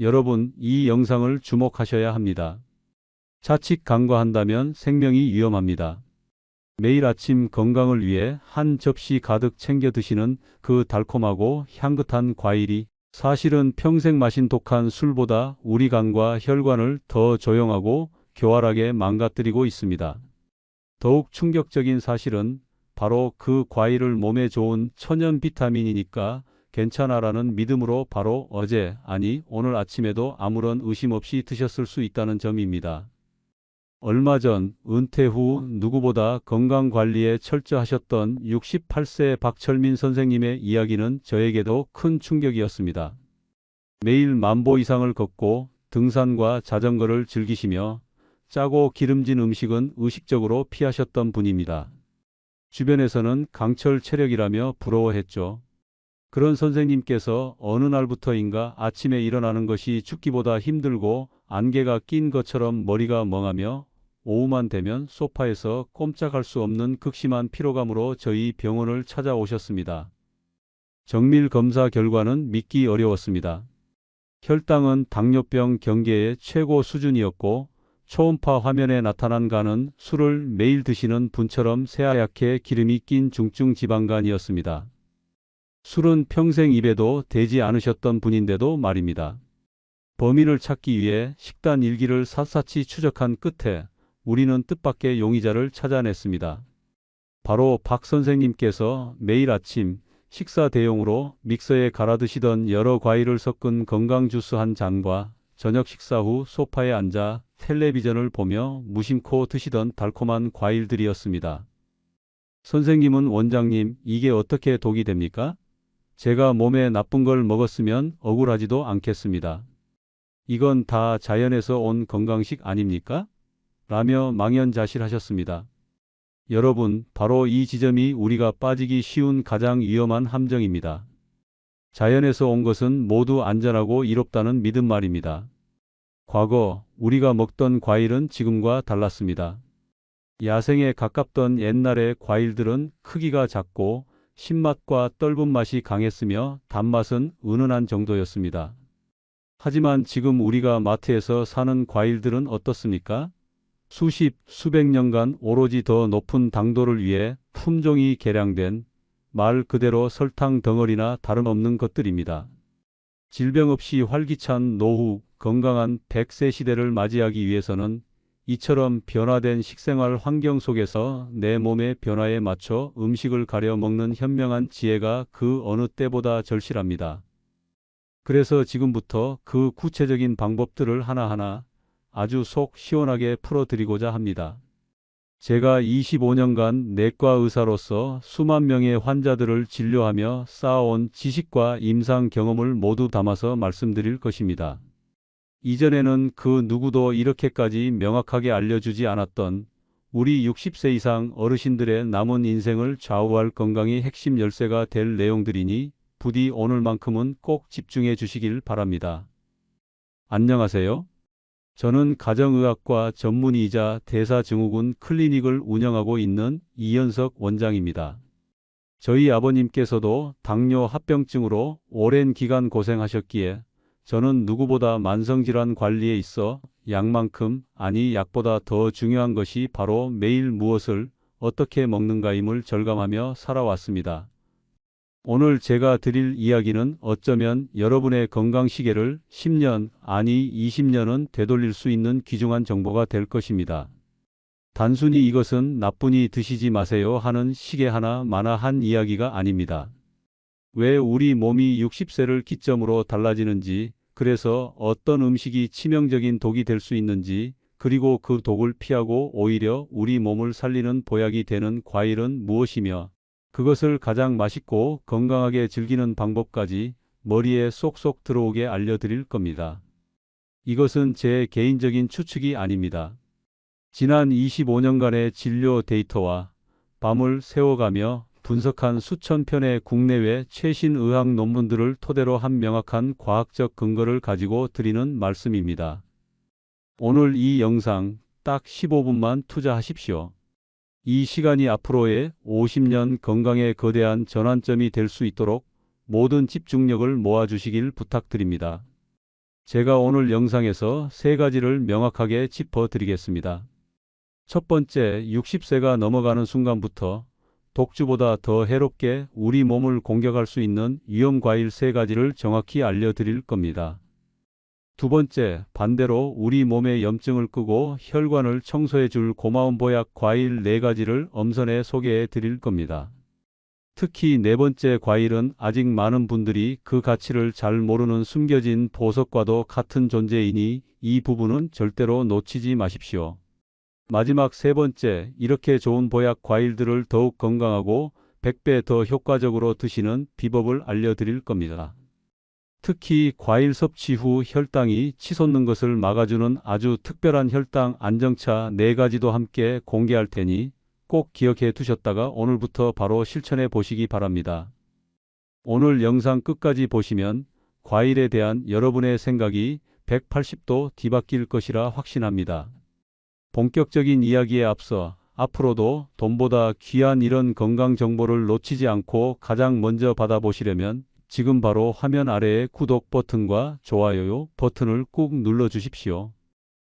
여러분, 이 영상을 주목하셔야 합니다. 자칫 간과한다면 생명이 위험합니다. 매일 아침 건강을 위해 한 접시 가득 챙겨 드시는 그 달콤하고 향긋한 과일이 사실은 평생 마신 독한 술보다 우리 간과 혈관을 더 조용하고 교활하게 망가뜨리고 있습니다. 더욱 충격적인 사실은 바로 그 과일을 몸에 좋은 천연 비타민이니까 괜찮아라는 믿음으로 바로 어제, 아니 오늘 아침에도 아무런 의심 없이 드셨을 수 있다는 점입니다. 얼마 전 은퇴 후 누구보다 건강관리에 철저하셨던 68세 박철민 선생님의 이야기는 저에게도 큰 충격이었습니다. 매일 10,000보 이상을 걷고 등산과 자전거를 즐기시며 짜고 기름진 음식은 의식적으로 피하셨던 분입니다. 주변에서는 강철 체력이라며 부러워했죠. 그런 선생님께서 어느 날부터인가 아침에 일어나는 것이 죽기보다 힘들고 안개가 낀 것처럼 머리가 멍하며 오후만 되면 소파에서 꼼짝할 수 없는 극심한 피로감으로 저희 병원을 찾아오셨습니다. 정밀 검사 결과는 믿기 어려웠습니다. 혈당은 당뇨병 경계의 최고 수준이었고 초음파 화면에 나타난 간은 술을 매일 드시는 분처럼 새하얗게 기름이 낀 중증 지방간이었습니다. 술은 평생 입에도 대지 않으셨던 분인데도 말입니다. 범인을 찾기 위해 식단 일기를 샅샅이 추적한 끝에 우리는 뜻밖의 용의자를 찾아냈습니다. 바로 박 선생님께서 매일 아침 식사 대용으로 믹서에 갈아 드시던 여러 과일을 섞은 건강 주스 한 잔과 저녁 식사 후 소파에 앉아 텔레비전을 보며 무심코 드시던 달콤한 과일들이었습니다. 선생님은 원장님, 이게 어떻게 독이 됩니까? 제가 몸에 나쁜 걸 먹었으면 억울하지도 않겠습니다. 이건 다 자연에서 온 건강식 아닙니까? 라며 망연자실하셨습니다. 여러분, 바로 이 지점이 우리가 빠지기 쉬운 가장 위험한 함정입니다. 자연에서 온 것은 모두 안전하고 이롭다는 믿음 말입니다. 과거 우리가 먹던 과일은 지금과 달랐습니다. 야생에 가깝던 옛날의 과일들은 크기가 작고 신맛과 떫은 맛이 강했으며 단맛은 은은한 정도였습니다. 하지만 지금 우리가 마트에서 사는 과일들은 어떻습니까? 수십, 수백 년간 오로지 더 높은 당도를 위해 품종이 개량된 말 그대로 설탕 덩어리나 다름없는 것들입니다. 질병 없이 활기찬 노후, 건강한 100세 시대를 맞이하기 위해서는 이처럼 변화된 식생활 환경 속에서 내 몸의 변화에 맞춰 음식을 가려 먹는 현명한 지혜가 그 어느 때보다 절실합니다. 그래서 지금부터 그 구체적인 방법들을 하나하나 아주 속 시원하게 풀어드리고자 합니다. 제가 25년간 내과 의사로서 수만 명의 환자들을 진료하며 쌓아온 지식과 임상 경험을 모두 담아서 말씀드릴 것입니다. 이전에는 그 누구도 이렇게까지 명확하게 알려주지 않았던 우리 60세 이상 어르신들의 남은 인생을 좌우할 건강의 핵심 열쇠가 될 내용들이니 부디 오늘만큼은 꼭 집중해 주시길 바랍니다. 안녕하세요. 저는 가정의학과 전문의이자 대사증후군 클리닉을 운영하고 있는 이현석 원장입니다. 저희 아버님께서도 당뇨 합병증으로 오랜 기간 고생하셨기에 저는 누구보다 만성질환 관리에 있어 약만큼, 아니 약보다 더 중요한 것이 바로 매일 무엇을 어떻게 먹는가임을 절감하며 살아왔습니다. 오늘 제가 드릴 이야기는 어쩌면 여러분의 건강 시계를 10년, 아니 20년은 되돌릴 수 있는 귀중한 정보가 될 것입니다. 단순히 이것은 나쁘니 드시지 마세요 하는 시계 하나마나 한 이야기가 아닙니다. 왜 우리 몸이 60세를 기점으로 달라지는지, 그래서 어떤 음식이 치명적인 독이 될 수 있는지, 그리고 그 독을 피하고 오히려 우리 몸을 살리는 보약이 되는 과일은 무엇이며, 그것을 가장 맛있고 건강하게 즐기는 방법까지 머리에 쏙쏙 들어오게 알려드릴 겁니다. 이것은 제 개인적인 추측이 아닙니다. 지난 25년간의 진료 데이터와 밤을 새워가며 분석한 수천 편의 국내외 최신 의학 논문들을 토대로 한 명확한 과학적 근거를 가지고 드리는 말씀입니다. 오늘 이 영상 딱 15분만 투자하십시오. 이 시간이 앞으로의 50년 건강의 거대한 전환점이 될 수 있도록 모든 집중력을 모아주시길 부탁드립니다. 제가 오늘 영상에서 세 가지를 명확하게 짚어드리겠습니다. 첫 번째, 60세가 넘어가는 순간부터 독주보다 더 해롭게 우리 몸을 공격할 수 있는 위험 과일 세 가지를 정확히 알려드릴 겁니다. 두 번째, 반대로 우리 몸의 염증을 끄고 혈관을 청소해 줄 고마운 보약 과일 네 가지를 엄선해 소개해 드릴 겁니다. 특히 네 번째 과일은 아직 많은 분들이 그 가치를 잘 모르는 숨겨진 보석과도 같은 존재이니 이 부분은 절대로 놓치지 마십시오. 마지막 세 번째, 이렇게 좋은 보약 과일들을 더욱 건강하고 100배 더 효과적으로 드시는 비법을 알려드릴 겁니다. 특히 과일 섭취 후 혈당이 치솟는 것을 막아주는 아주 특별한 혈당 안정차 네 가지도 함께 공개할 테니 꼭 기억해 두셨다가 오늘부터 바로 실천해 보시기 바랍니다. 오늘 영상 끝까지 보시면 과일에 대한 여러분의 생각이 180도 뒤바뀔 것이라 확신합니다. 본격적인 이야기에 앞서 앞으로도 돈보다 귀한 이런 건강 정보를 놓치지 않고 가장 먼저 받아보시려면 지금 바로 화면 아래의 구독 버튼과 좋아요 버튼을 꾹 눌러 주십시오.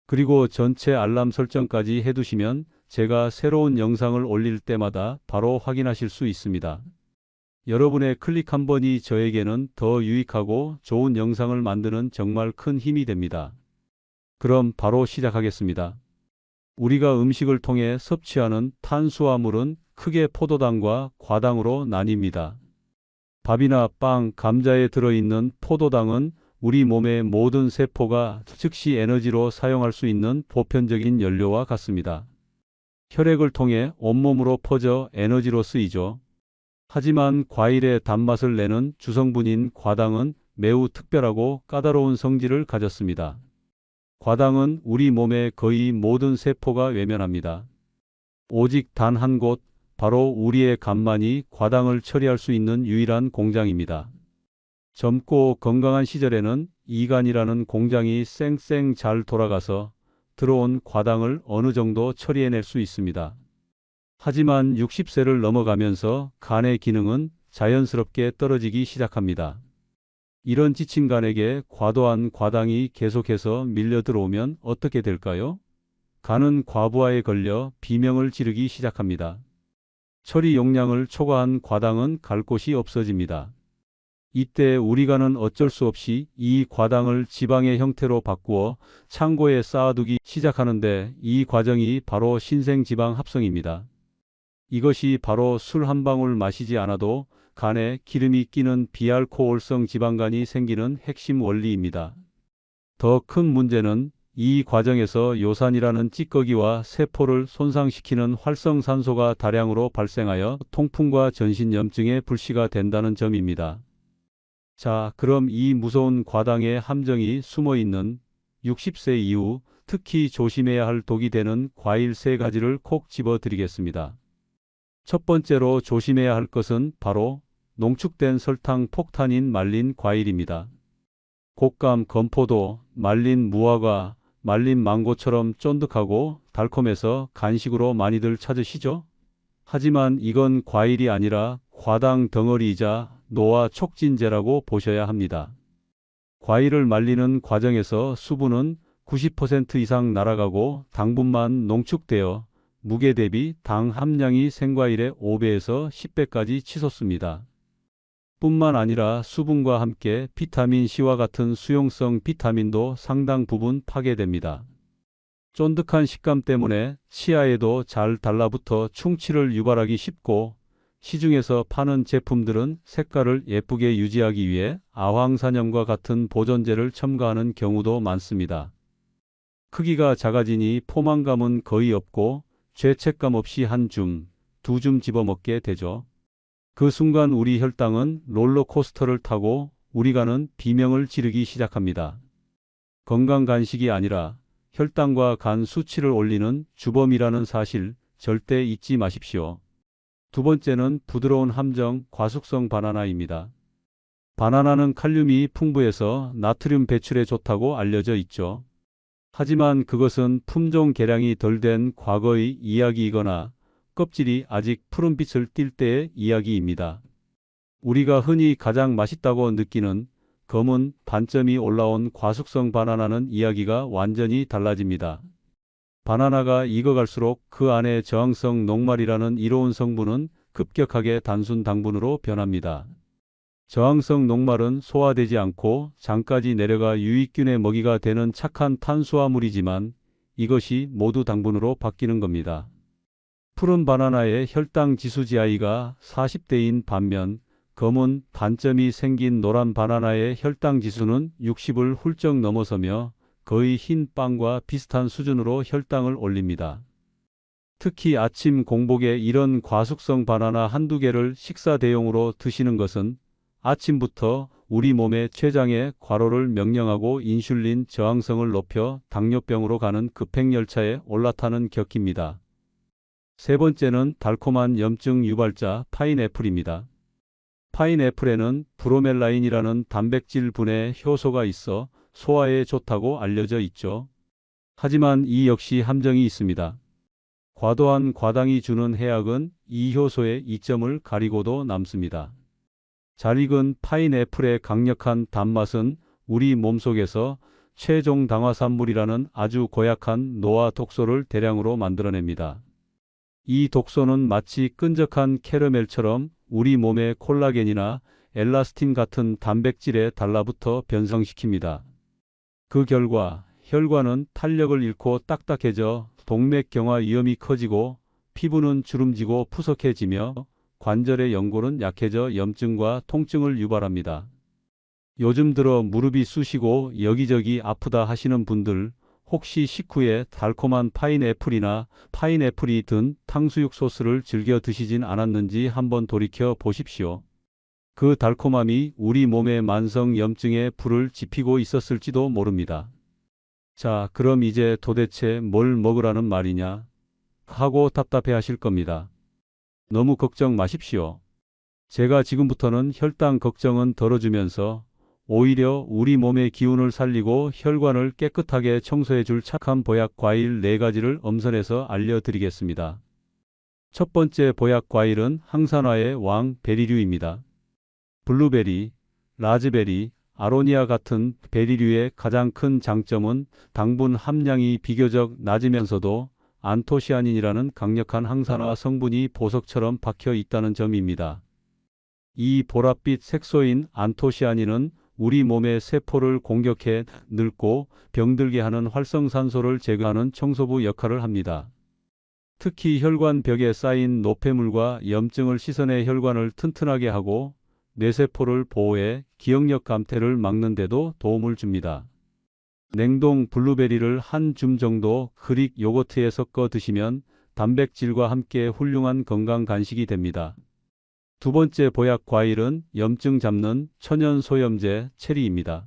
그리고 전체 알람 설정까지 해두시면 제가 새로운 영상을 올릴 때마다 바로 확인하실 수 있습니다. 여러분의 클릭 한 번이 저에게는 더 유익하고 좋은 영상을 만드는 정말 큰 힘이 됩니다. 그럼 바로 시작하겠습니다. 우리가 음식을 통해 섭취하는 탄수화물은 크게 포도당과 과당으로 나뉩니다. 밥이나 빵, 감자에 들어있는 포도당은 우리 몸의 모든 세포가 즉시 에너지로 사용할 수 있는 보편적인 연료와 같습니다. 혈액을 통해 온몸으로 퍼져 에너지로 쓰이죠. 하지만 과일의 단맛을 내는 주성분인 과당은 매우 특별하고 까다로운 성질을 가졌습니다. 과당은 우리 몸의 거의 모든 세포가 외면합니다. 오직 단 한 곳, 바로 우리의 간만이 과당을 처리할 수 있는 유일한 공장입니다. 젊고 건강한 시절에는 이간이라는 공장이 쌩쌩 잘 돌아가서 들어온 과당을 어느 정도 처리해낼 수 있습니다. 하지만 60세를 넘어가면서 간의 기능은 자연스럽게 떨어지기 시작합니다. 이런 지친 간에게 과도한 과당이 계속해서 밀려 들어오면 어떻게 될까요? 간은 과부하에 걸려 비명을 지르기 시작합니다. 처리 용량을 초과한 과당은 갈 곳이 없어집니다. 이때 우리 간은 어쩔 수 없이 이 과당을 지방의 형태로 바꾸어 창고에 쌓아두기 시작하는데 이 과정이 바로 신생지방 합성입니다. 이것이 바로 술 한 방울 마시지 않아도 간에 기름이 끼는 비알코올성 지방간이 생기는 핵심 원리입니다. 더 큰 문제는 이 과정에서 요산이라는 찌꺼기와 세포를 손상시키는 활성산소가 다량으로 발생하여 통풍과 전신염증의 불씨가 된다는 점입니다. 자, 그럼 이 무서운 과당의 함정이 숨어있는 60세 이후 특히 조심해야 할 독이 되는 과일 세 가지를 콕 집어드리겠습니다. 첫 번째로 조심해야 할 것은 바로 농축된 설탕 폭탄인 말린 과일입니다. 곶감, 건포도, 말린 무화과, 말린 망고처럼 쫀득하고 달콤해서 간식으로 많이들 찾으시죠? 하지만 이건 과일이 아니라 과당 덩어리이자 노화 촉진제라고 보셔야 합니다. 과일을 말리는 과정에서 수분은 90% 이상 날아가고 당분만 농축되어 무게 대비 당 함량이 생과일의 5배에서 10배까지 치솟습니다. 뿐만 아니라 수분과 함께 비타민C와 같은 수용성 비타민도 상당 부분 파괴됩니다. 쫀득한 식감 때문에 치아에도 잘 달라붙어 충치를 유발하기 쉽고 시중에서 파는 제품들은 색깔을 예쁘게 유지하기 위해 아황산염과 같은 보존제를 첨가하는 경우도 많습니다. 크기가 작아지니 포만감은 거의 없고 죄책감 없이 한 줌, 두 줌 집어먹게 되죠. 그 순간 우리 혈당은 롤러코스터를 타고 우리 간은 비명을 지르기 시작합니다. 건강 간식이 아니라 혈당과 간 수치를 올리는 주범이라는 사실 절대 잊지 마십시오. 두 번째는 부드러운 함정 과숙성 바나나입니다. 바나나는 칼륨이 풍부해서 나트륨 배출에 좋다고 알려져 있죠. 하지만 그것은 품종 개량이 덜 된 과거의 이야기이거나 껍질이 아직 푸른빛을 띌 때의 이야기입니다. 우리가 흔히 가장 맛있다고 느끼는 검은 반점이 올라온 과숙성 바나나는 이야기가 완전히 달라집니다. 바나나가 익어갈수록 그 안에 저항성 녹말이라는 이로운 성분은 급격하게 단순 당분으로 변합니다. 저항성 녹말은 소화되지 않고 장까지 내려가 유익균의 먹이가 되는 착한 탄수화물이지만 이것이 모두 당분으로 바뀌는 겁니다. 푸른 바나나의 혈당 지수 GI가 40대인 반면 검은 반점이 생긴 노란 바나나의 혈당 지수는 60을 훌쩍 넘어서며 거의 흰 빵과 비슷한 수준으로 혈당을 올립니다. 특히 아침 공복에 이런 과숙성 바나나 한두 개를 식사 대용으로 드시는 것은 아침부터 우리 몸의 췌장에 과로를 명령하고 인슐린 저항성을 높여 당뇨병으로 가는 급행열차에 올라타는 격입니다. 세 번째는 달콤한 염증 유발자 파인애플입니다. 파인애플에는 브로멜라인이라는 단백질 분해 효소가 있어 소화에 좋다고 알려져 있죠. 하지만 이 역시 함정이 있습니다. 과도한 과당이 주는 해악은 이 효소의 이점을 가리고도 남습니다. 잘 익은 파인애플의 강력한 단맛은 우리 몸속에서 최종 당화산물이라는 아주 고약한 노화 독소를 대량으로 만들어냅니다. 이 독소는 마치 끈적한 캐러멜처럼 우리 몸의 콜라겐이나 엘라스틴 같은 단백질에 달라붙어 변성시킵니다. 그 결과 혈관은 탄력을 잃고 딱딱해져 동맥경화 위험이 커지고 피부는 주름지고 푸석해지며 관절의 연골은 약해져 염증과 통증을 유발합니다. 요즘 들어 무릎이 쑤시고 여기저기 아프다 하시는 분들, 혹시 식후에 달콤한 파인애플이나 파인애플이 든 탕수육 소스를 즐겨 드시진 않았는지 한번 돌이켜 보십시오. 그 달콤함이 우리 몸의 만성 염증에 불을 지피고 있었을지도 모릅니다. 자, 그럼 이제 도대체 뭘 먹으라는 말이냐 하고 답답해 하실 겁니다. 너무 걱정 마십시오. 제가 지금부터는 혈당 걱정은 덜어주면서 오히려 우리 몸의 기운을 살리고 혈관을 깨끗하게 청소해 줄 착한 보약 과일 4가지를 엄선해서 알려드리겠습니다. 첫 번째 보약 과일은 항산화의 왕 베리류입니다. 블루베리, 라즈베리, 아로니아 같은 베리류의 가장 큰 장점은 당분 함량이 비교적 낮으면서도 안토시아닌이라는 강력한 항산화 성분이 보석처럼 박혀 있다는 점입니다. 이 보랏빛 색소인 안토시아닌은 우리 몸의 세포를 공격해 늙고 병들게 하는 활성산소를 제거하는 청소부 역할을 합니다. 특히 혈관 벽에 쌓인 노폐물과 염증을 씻어내 혈관을 튼튼하게 하고 뇌세포를 보호해 기억력 감퇴를 막는 데도 도움을 줍니다. 냉동 블루베리를 한 줌 정도 그릭 요거트에 섞어 드시면 단백질과 함께 훌륭한 건강 간식이 됩니다. 두 번째 보약 과일은 염증 잡는 천연 소염제 체리입니다.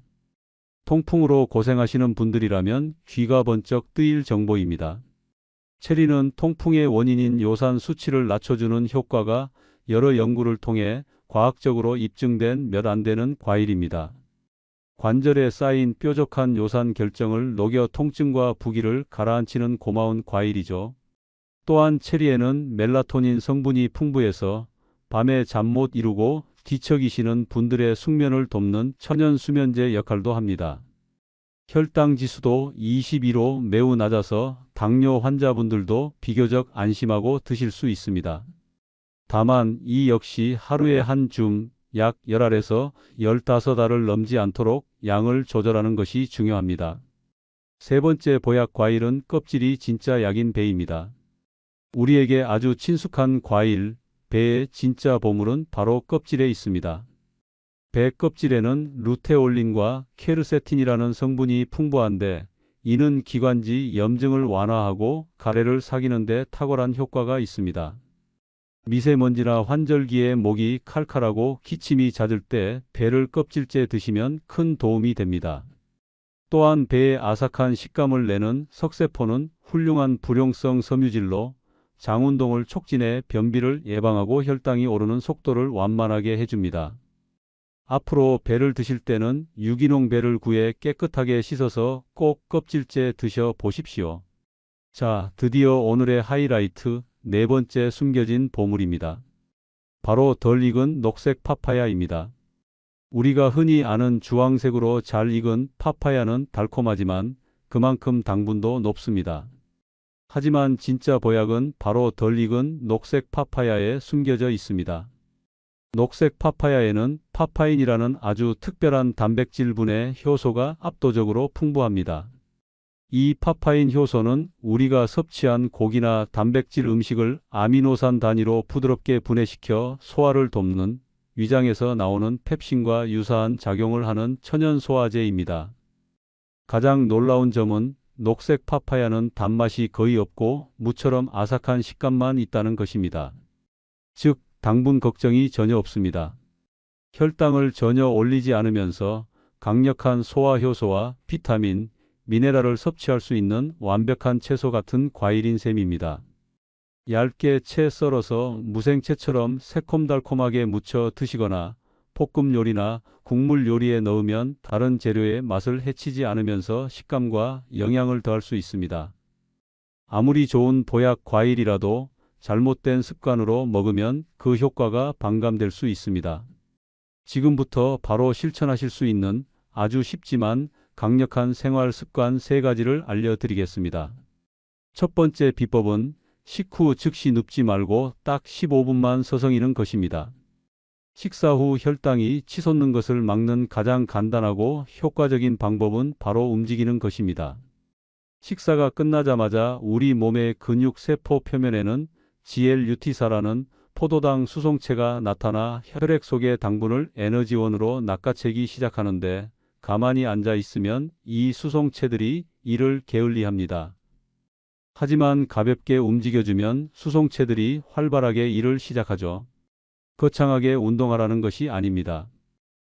통풍으로 고생하시는 분들이라면 귀가 번쩍 뜨일 정보입니다. 체리는 통풍의 원인인 요산 수치를 낮춰주는 효과가 여러 연구를 통해 과학적으로 입증된 몇 안 되는 과일입니다. 관절에 쌓인 뾰족한 요산 결정을 녹여 통증과 부기를 가라앉히는 고마운 과일이죠. 또한 체리에는 멜라토닌 성분이 풍부해서 밤에 잠 못 이루고 뒤척이시는 분들의 숙면을 돕는 천연 수면제 역할도 합니다. 혈당 지수도 22로 매우 낮아서 당뇨 환자분들도 비교적 안심하고 드실 수 있습니다. 다만 이 역시 하루에 한 줌, 약 10알에서 15알을 넘지 않도록 양을 조절하는 것이 중요합니다. 세 번째 보약 과일은 껍질이 진짜 약인 배입니다. 우리에게 아주 친숙한 과일, 배의 진짜 보물은 바로 껍질에 있습니다. 배 껍질에는 루테올린과 케르세틴이라는 성분이 풍부한데 이는 기관지 염증을 완화하고 가래를 삭이는 데 탁월한 효과가 있습니다. 미세먼지나 환절기에 목이 칼칼하고 기침이 잦을 때 배를 껍질째 드시면 큰 도움이 됩니다. 또한 배의 아삭한 식감을 내는 석쇠포는 훌륭한 불용성 섬유질로 장운동을 촉진해 변비를 예방하고 혈당이 오르는 속도를 완만하게 해줍니다. 앞으로 배를 드실 때는 유기농 배를 구해 깨끗하게 씻어서 꼭 껍질째 드셔 보십시오. 자, 드디어 오늘의 하이라이트, 네 번째 숨겨진 보물입니다. 바로 덜 익은 녹색 파파야입니다. 우리가 흔히 아는 주황색으로 잘 익은 파파야는 달콤하지만 그만큼 당분도 높습니다. 하지만 진짜 보약은 바로 덜 익은 녹색 파파야에 숨겨져 있습니다. 녹색 파파야에는 파파인이라는 아주 특별한 단백질분의 효소가 압도적으로 풍부합니다. 이 파파인 효소는 우리가 섭취한 고기나 단백질 음식을 아미노산 단위로 부드럽게 분해시켜 소화를 돕는 위장에서 나오는 펩신과 유사한 작용을 하는 천연 소화제입니다. 가장 놀라운 점은 녹색 파파야는 단맛이 거의 없고 무처럼 아삭한 식감만 있다는 것입니다. 즉, 당분 걱정이 전혀 없습니다. 혈당을 전혀 올리지 않으면서 강력한 소화 효소와 비타민, 미네랄을 섭취할 수 있는 완벽한 채소 같은 과일인 셈입니다. 얇게 채 썰어서 무생채처럼 새콤달콤하게 무쳐 드시거나 볶음 요리나 국물 요리에 넣으면 다른 재료의 맛을 해치지 않으면서 식감과 영양을 더할 수 있습니다. 아무리 좋은 보약 과일이라도 잘못된 습관으로 먹으면 그 효과가 반감될 수 있습니다. 지금부터 바로 실천하실 수 있는 아주 쉽지만 강력한 생활 습관 3가지를 알려드리겠습니다. 첫 번째 비법은 식후 즉시 눕지 말고 딱 15분만 서성이는 것입니다. 식사 후 혈당이 치솟는 것을 막는 가장 간단하고 효과적인 방법은 바로 움직이는 것입니다. 식사가 끝나자마자 우리 몸의 근육 세포 표면에는 GLUT사라는 포도당 수송체가 나타나 혈액 속의 당분을 에너지원으로 낚아채기 시작하는데 가만히 앉아 있으면 이 수송체들이 이를 게을리합니다. 하지만 가볍게 움직여주면 수송체들이 활발하게 일을 시작하죠. 거창하게 운동하라는 것이 아닙니다.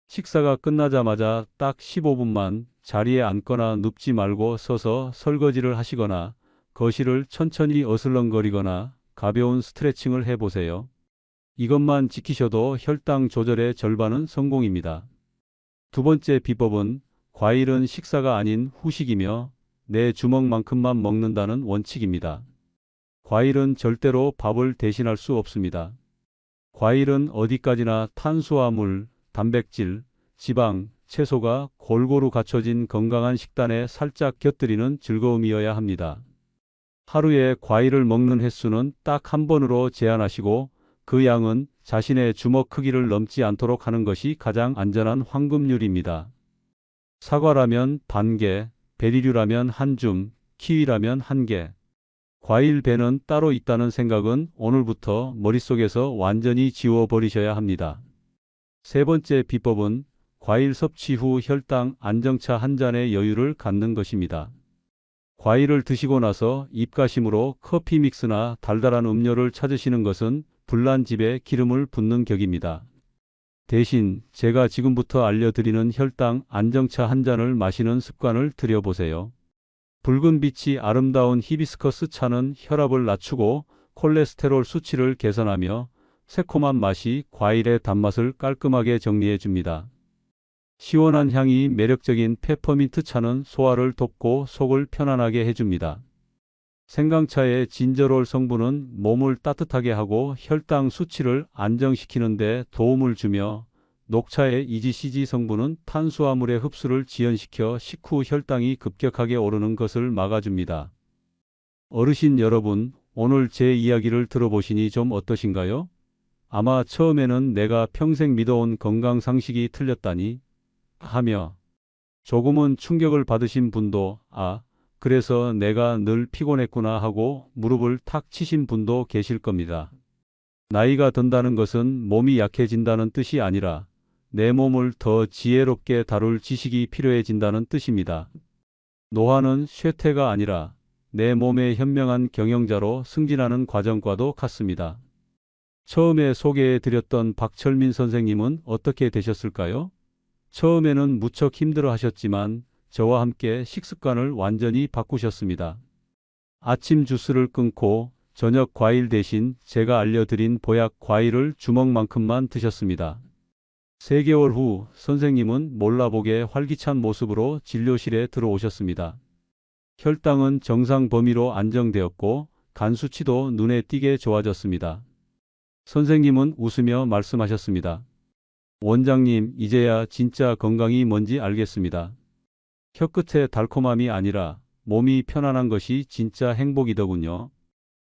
식사가 끝나자마자 딱 15분만 자리에 앉거나 눕지 말고 서서 설거지를 하시거나 거실을 천천히 어슬렁거리거나 가벼운 스트레칭을 해보세요. 이것만 지키셔도 혈당 조절의 절반은 성공입니다. 두 번째 비법은 과일은 식사가 아닌 후식이며 내 주먹만큼만 먹는다는 원칙입니다. 과일은 절대로 밥을 대신할 수 없습니다. 과일은 어디까지나 탄수화물, 단백질, 지방, 채소가 골고루 갖춰진 건강한 식단에 살짝 곁들이는 즐거움이어야 합니다. 하루에 과일을 먹는 횟수는 딱 한 번으로 제한하시고 그 양은 자신의 주먹 크기를 넘지 않도록 하는 것이 가장 안전한 황금률입니다. 사과라면 반 개, 베리류라면 한 줌, 키위라면 한 개. 과일 배는 따로 있다는 생각은 오늘부터 머릿속에서 완전히 지워버리셔야 합니다. 세 번째 비법은 과일 섭취 후 혈당 안정차 한 잔의 여유를 갖는 것입니다. 과일을 드시고 나서 입가심으로 커피 믹스나 달달한 음료를 찾으시는 것은 불난 집에 기름을 붓는 격입니다. 대신 제가 지금부터 알려드리는 혈당 안정차 한 잔을 마시는 습관을 들여보세요. 붉은 빛이 아름다운 히비스커스 차는 혈압을 낮추고 콜레스테롤 수치를 개선하며 새콤한 맛이 과일의 단맛을 깔끔하게 정리해 줍니다. 시원한 향이 매력적인 페퍼민트 차는 소화를 돕고 속을 편안하게 해줍니다. 생강차의 진저롤 성분은 몸을 따뜻하게 하고 혈당 수치를 안정시키는 데 도움을 주며 녹차의 EGCG 성분은 탄수화물의 흡수를 지연시켜 식후 혈당이 급격하게 오르는 것을 막아줍니다. 어르신 여러분, 오늘 제 이야기를 들어보시니 좀 어떠신가요? 아마 처음에는 내가 평생 믿어온 건강 상식이 틀렸다니 하며 조금은 충격을 받으신 분도 그래서 내가 늘 피곤했구나 하고 무릎을 탁 치신 분도 계실 겁니다. 나이가 든다는 것은 몸이 약해진다는 뜻이 아니라 내 몸을 더 지혜롭게 다룰 지식이 필요해진다는 뜻입니다. 노화는 쇠퇴가 아니라 내 몸의 현명한 경영자로 승진하는 과정과도 같습니다. 처음에 소개해드렸던 박철민 선생님은 어떻게 되셨을까요? 처음에는 무척 힘들어 하셨지만 저와 함께 식습관을 완전히 바꾸셨습니다. 아침 주스를 끊고 저녁 과일 대신 제가 알려드린 보약 과일을 주먹만큼만 드셨습니다. 3개월 후 선생님은 몰라보게 활기찬 모습으로 진료실에 들어오셨습니다. 혈당은 정상 범위로 안정되었고 간 수치도 눈에 띄게 좋아졌습니다. 선생님은 웃으며 말씀하셨습니다. 원장님, 이제야 진짜 건강이 뭔지 알겠습니다. 혀끝의 달콤함이 아니라 몸이 편안한 것이 진짜 행복이더군요.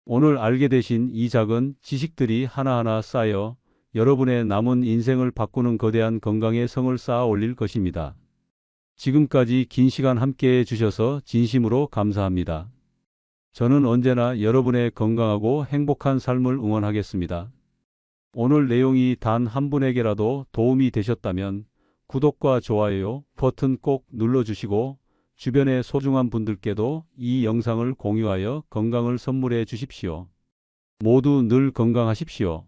오늘 알게 되신 이 작은 지식들이 하나하나 쌓여 여러분의 남은 인생을 바꾸는 거대한 건강의 성을 쌓아 올릴 것입니다. 지금까지 긴 시간 함께 해주셔서 진심으로 감사합니다. 저는 언제나 여러분의 건강하고 행복한 삶을 응원하겠습니다. 오늘 내용이 단 한 분에게라도 도움이 되셨다면 구독과 좋아요 버튼 꼭 눌러주시고 주변의 소중한 분들께도 이 영상을 공유하여 건강을 선물해 주십시오. 모두 늘 건강하십시오.